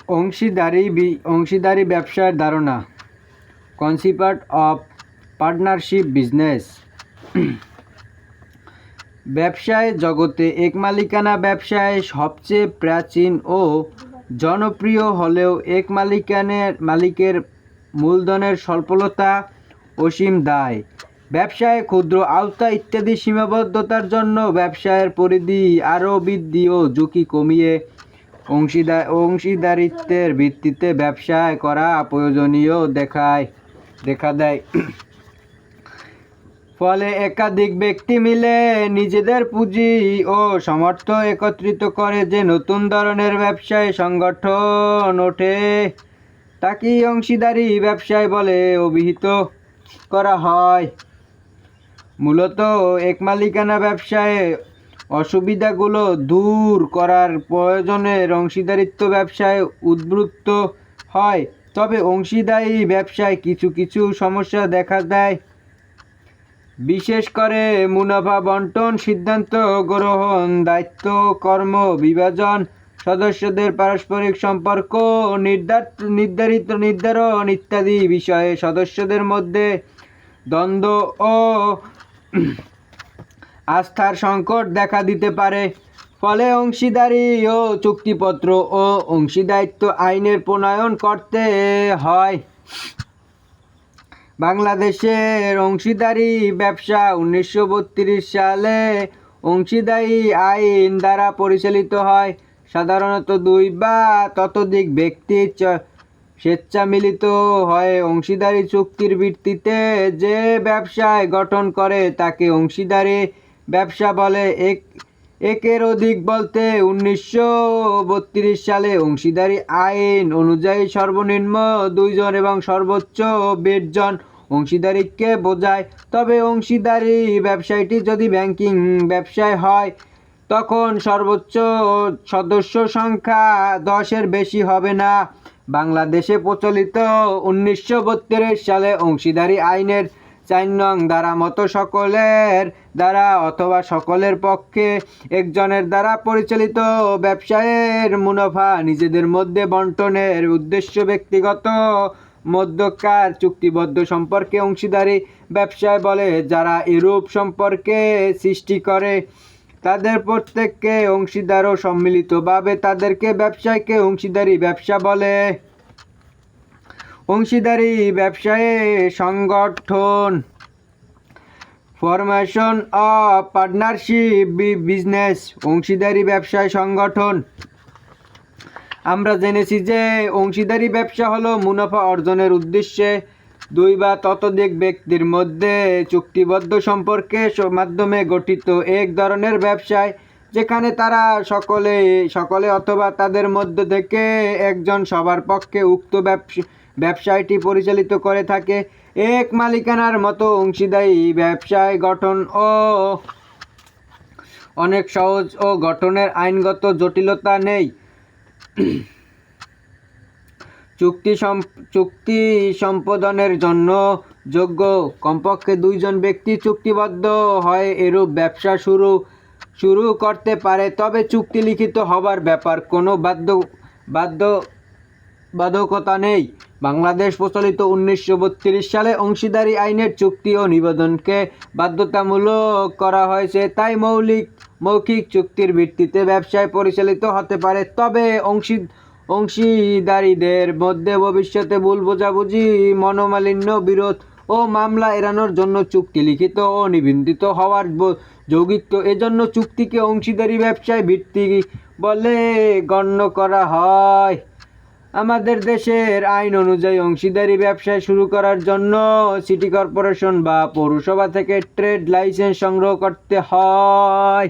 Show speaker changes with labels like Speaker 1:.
Speaker 1: অংশীদারি ব্যবসার ধারণা। Concept of partnership business. ব্যবসায় জগতে এক মালিকানা ব্যবসায় সবচেয়ে প্রাচীন ও জনপ্রিয় হলেও এক মালিকের মূলধনের স্বল্পতা, অসীম দায়, ব্যবসায় ক্ষুদ্র আওতা ইত্যাদি সীমাবদ্ধতার জন্য ব্যবসায়ের পরিধি আরও বৃদ্ধি ও ঝুঁকি কমিয়ে অংশীদারিত্বের ভিত্তিতে ব্যবসা করা প্রয়োজনীয় দেখা দেয়। ফলে একাধিক ব্যক্তি মিলে নিজেদের পুঁজি ও সামর্থ্য একত্রিত করে যে নতুন ধরনের ব্যবসায় সংগঠন ওঠে তাকেই অংশীদারি ব্যবসায় বলে অভিহিত করা হয়। মূলত এক মালিকানা ব্যবসায় অসুবিধাগুলো দূর করার প্রয়োজনে অংশীদারিত্ব ব্যবসায় উদ্বুদ্ধ হয়। তবে অংশীদারি ব্যবসায় কিছু সমস্যা দেখা দেয়, বিশেষ করে মুনাফা বন্টন, সিদ্ধান্ত গ্রহণ, দায়িত্ব কর্ম বিভাজন, সদস্যদের পারস্পরিক সম্পর্ক নির্ধারণ ইত্যাদি বিষয়ে সদস্যদের মধ্যে দ্বন্দ্ব ও আস্থার সংকট দেখা দিতে পারে। ফলে অংশীদারি ও চুক্তিপত্র ও অংশীদারিত্ব আইনের প্রণয়ন করতে হয়। বাংলাদেশের অংশীদারি ব্যবসা 1932 সালে অংশীদারি আইন দ্বারা পরিচালিত হয়। সাধারণত 2 বা ততোধিক ব্যক্তি স্বেচ্ছামিলিত হয়ে অংশীদারি চুক্তির ভিত্তিতে যে ব্যবসায় গঠন করে তাকে অংশীদারি ব্যবসা বলে। একের অধিক বলতে 1932 সালে অংশীদারি আইন অনুযায়ী সর্বনিম্ন 2 জন এবং সর্বোচ্চ 20 জন অংশীদারকে বোঝায়। তবে অংশীদারি ব্যবসাটি যদি ব্যাংকিং ব্যবসায় হয় তখন সর্বোচ্চ সদস্য সংখ্যা 10-এর বেশি হবে না। বাংলাদেশে প্রচলিত 1932 সালে অংশীদারি আইনের 4 নং ধারা মতো সকলের দ্বারা অথবা সকলের পক্ষে একজনের দ্বারা পরিচালিত ব্যবসায়ের মুনাফা নিজেদের মধ্যে বন্টনের উদ্দেশ্য ব্যক্তিগত মধ্যকার চুক্তিবদ্ধ সম্পর্কে অংশীদারি ব্যবসায় বলে। যারা এরূপ সম্পর্কে সৃষ্টি করে তাদের প্রত্যেককে অংশীদার ও সম্মিলিতভাবে তাদেরকে ব্যবসায়কে অংশীদারি ব্যবসা বলে। অংশীদারি ব্যবসায়ে সংগঠন। Formation of partnership business. অংশীদারি ব্যবসায় সংগঠন। আমরা জেনেছি যে অংশীদারি ব্যবসা হলো মুনাফা অর্জনের উদ্দেশ্যে 2 বা ততোধিক ব্যক্তির মধ্যে চুক্তিবদ্ধ সম্পর্কের মাধ্যমে গঠিত এক ধরনের ব্যবসায়, যেখানে তারা সকলে অথবা তাদের মধ্য থেকে একজন সবার পক্ষে উক্ত ব্যবসায়টি পরিচালিত করে থাকে। এক মালিকানার মতো অংশীদারি ব্যবসায় গঠন অনেক সহজ ও গঠনের আইনগত জটিলতা নেই। চুক্তি সম্পাদনের জন্য যোগ্য কমপক্ষে 2 জন ব্যক্তি চুক্তিবদ্ধ হয়ে এরূপ ব্যবসা শুরু করতে পারে। তবে চুক্তি লিখিত হবার ব্যাপার কোনো বাধ্যকতা নেই। বাংলাদেশ প্রচলিত 1932 সালে অংশীদারি আইনের চুক্তি ও নিবন্ধনকে বাধ্যতামূলক করা হয়েছে। তাই মৌখিক চুক্তির ভিত্তিতে ব্যবসায় পরিচালিত হতে পারে। তবে অংশীদারীদের মধ্যে ভবিষ্যতে ভুল বোঝাবুঝি, মনোমালিন্য, বিরোধ ও মামলা এড়ানোর জন্য চুক্তি লিখিত ও নিবন্ধিত হওয়ার যৌক্তিক। এজন্য চুক্তিকে অংশীদারি ব্যবসায় ভিত্তি বলে গণ্য করা হয়। আমাদের দেশের আইন অনুযায়ী অংশীদারি ব্যবসা শুরু করার জন্য সিটি কর্পোরেশন বা পৌরসভা থেকে ট্রেড লাইসেন্স সংগ্রহ করতে হয়।